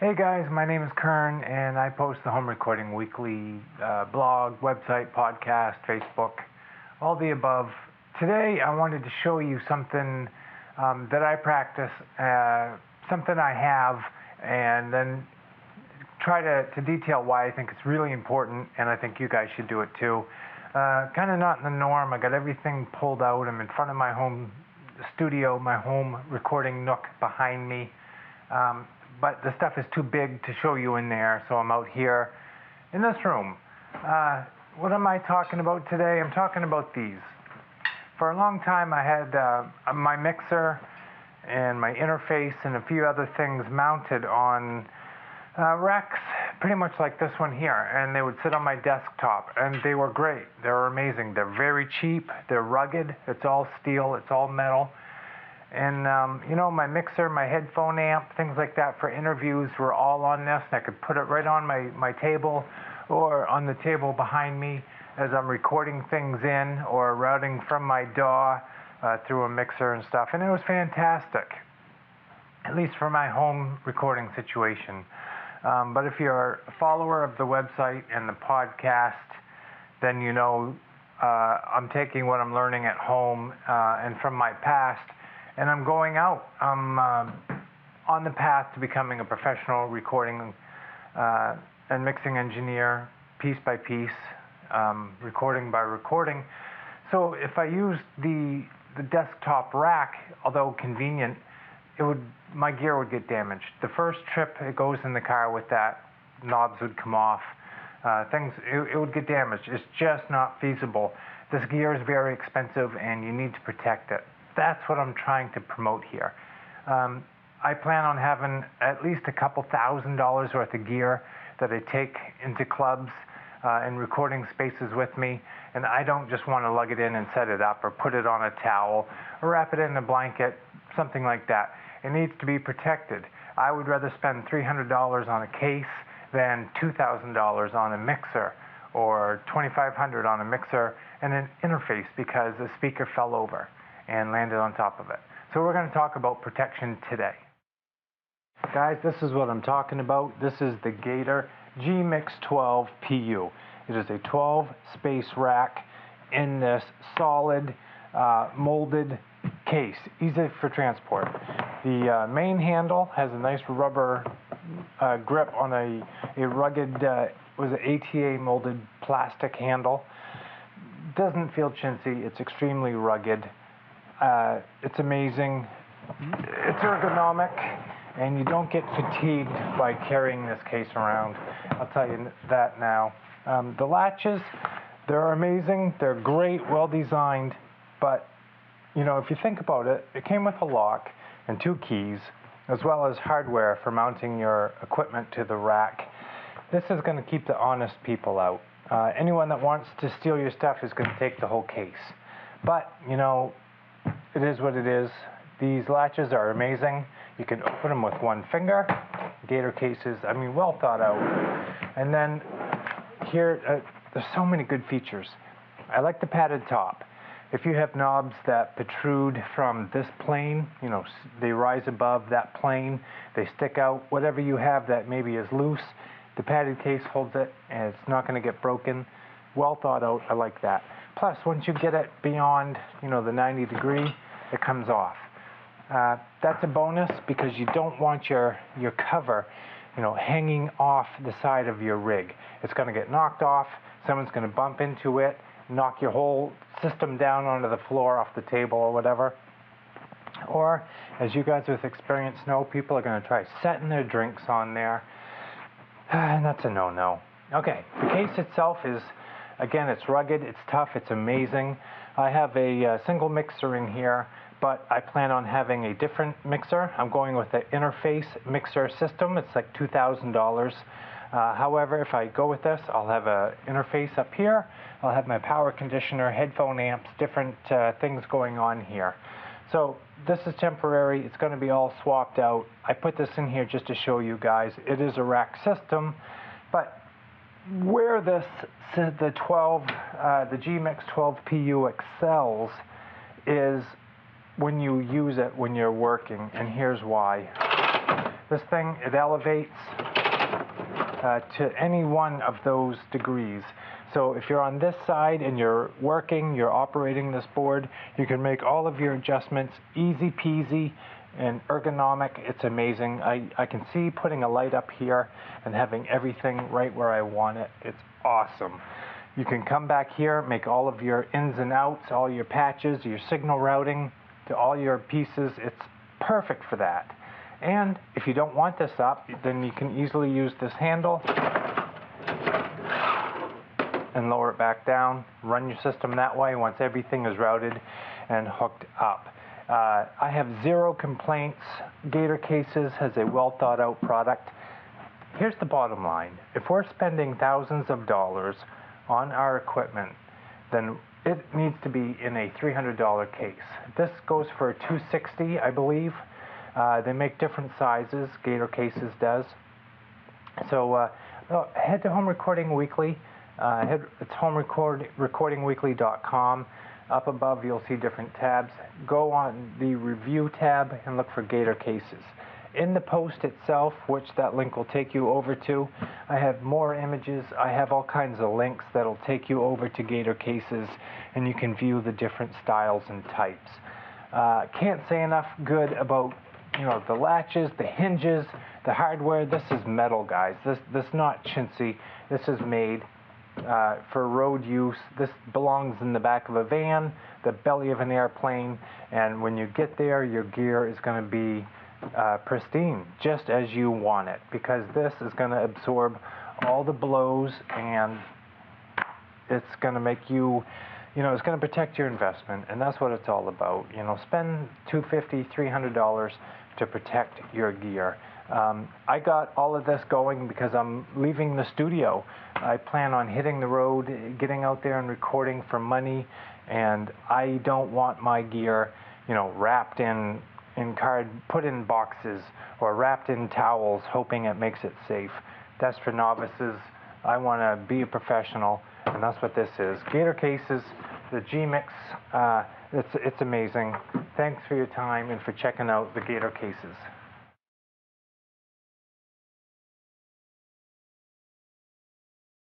Hey guys, my name is Kern and I post the Home Recording Weekly blog, website, podcast, Facebook, all the above. Today I wanted to show you something that I practice, something I have, and then try to detail why I think it's really important, and I think you guys should do it too. Kind of not in the norm. I got everything pulled out. I'm in front of my home studio, my home recording nook behind me. But the stuff is too big to show you in there, so I'm out here in this room. What am I talking about today? I'm talking about these. For a long time I had my mixer and my interface and a few other things mounted on racks pretty much like this one here, and they would sit on my desktop, and they were great. They were amazing. They're very cheap. They're rugged. It's all steel. It's all metal. And, my mixer, my headphone amp, things like that for interviews were all on this. And I could put it right on my table or on the table behind me as I'm recording things in or routing from my DAW through a mixer and stuff. And it was fantastic, at least for my home recording situation. But if you're a follower of the website and the podcast, then you know I'm taking what I'm learning at home and from my past, and I'm going out. I'm on the path to becoming a professional recording and mixing engineer, piece by piece, recording by recording. So if I use the desktop rack, although convenient, my gear would get damaged. The first trip it goes in the car with that, knobs would come off. It would get damaged. It's just not feasible. This gear is very expensive and you need to protect it. That's what I'm trying to promote here. I plan on having at least a couple $1,000s worth of gear that I take into clubs and recording spaces with me, and I don't just want to lug it in and set it up or put it on a towel or wrap it in a blanket, something like that. It needs to be protected. I would rather spend $300 on a case than $2,000 on a mixer or $2,500 on a mixer and an interface because a speaker fell over and landed on top of it. So we're going to talk about protection today. Guys, this is what I'm talking about. This is the Gator G-Mix 12 PU. It is a 12 space rack in this solid molded case, easy for transport. The main handle has a nice rubber grip on a rugged, ATA molded plastic handle. Doesn't feel chintzy. It's extremely rugged. It's amazing. It's ergonomic, and you don't get fatigued by carrying this case around. I'll tell you that now. The latches, they're amazing. They're great, well designed, but if you think about it, it came with a lock and 2 keys, as well as hardware for mounting your equipment to the rack. This is going to keep the honest people out. Anyone that wants to steal your stuff is going to take the whole case. But, it is what it is. These latches are amazing. You can open them with one finger. Gator Cases, well thought out. And then here, there's so many good features. I like the padded top. If you have knobs that protrude from this plane, they rise above that plane, they stick out, whatever you have that maybe is loose, the padded case holds it and it's not going to get broken. Well thought out, I like that. Plus, once you get it beyond, the 90 degree, it comes off. That's a bonus because you don't want your cover, hanging off the side of your rig. It's going to get knocked off, someone's going to bump into it, knock your whole system down onto the floor off the table or whatever. Or, as you guys with experience know, people are going to try setting their drinks on there. And that's a no-no. Okay, the case itself is, again, it's rugged, it's tough, it's amazing. I have a single mixer in here, but I plan on having a different mixer. I'm going with the interface mixer system. It's like $2,000. However, if I go with this, I'll have an interface up here. I'll have my power conditioner, headphone amps, different things going on here. So this is temporary. It's going to be all swapped out. I put this in here just to show you guys. It is a rack system, but where the G-Mix 12 PU excels is when you use it when you're working, and here's why. This thing, it elevates to any one of those degrees. So if you're on this side and you're operating this board, you can make all of your adjustments easy peasy and ergonomic. It's amazing. I can see putting a light up here and having everything right where I want it. It's awesome. You can come back here, make all of your ins and outs, all your patches, your signal routing to all your pieces. It's perfect for that. And if you don't want this up, then you can easily use this handle and lower it back down. Run your system that way once everything is routed and hooked up. I have zero complaints. Gator Cases has a well thought out product. Here's the bottom line. If we're spending thousands of dollars on our equipment, then it needs to be in a $300 case. This goes for $260, I believe. They make different sizes, Gator Cases does. So head to Home Recording Weekly. It's homerecordingweekly.com. Up above, you'll see different tabs. Go on the review tab and look for Gator Cases. In the post itself, which that link will take you over to, I have more images. I have all kinds of links that'll take you over to Gator Cases, and you can view the different styles and types. Can't say enough good about the latches, the hinges, the hardware. This is metal, guys. This is not chintzy. This is made for road use. This belongs in the back of a van, the belly of an airplane, and when you get there, your gear is going to be pristine, just as you want it, because this is going to absorb all the blows, and it's going to make you, it's going to protect your investment, and that's what it's all about. Spend $250, $300 to protect your gear. I got all of this going because I'm leaving the studio. I plan on hitting the road, getting out there and recording for money, and I don't want my gear, wrapped in card, put in boxes, or wrapped in towels, hoping it makes it safe. That's for novices. I want to be a professional, and that's what this is. Gator Cases, the G-Mix, it's amazing. Thanks for your time and for checking out the Gator Cases.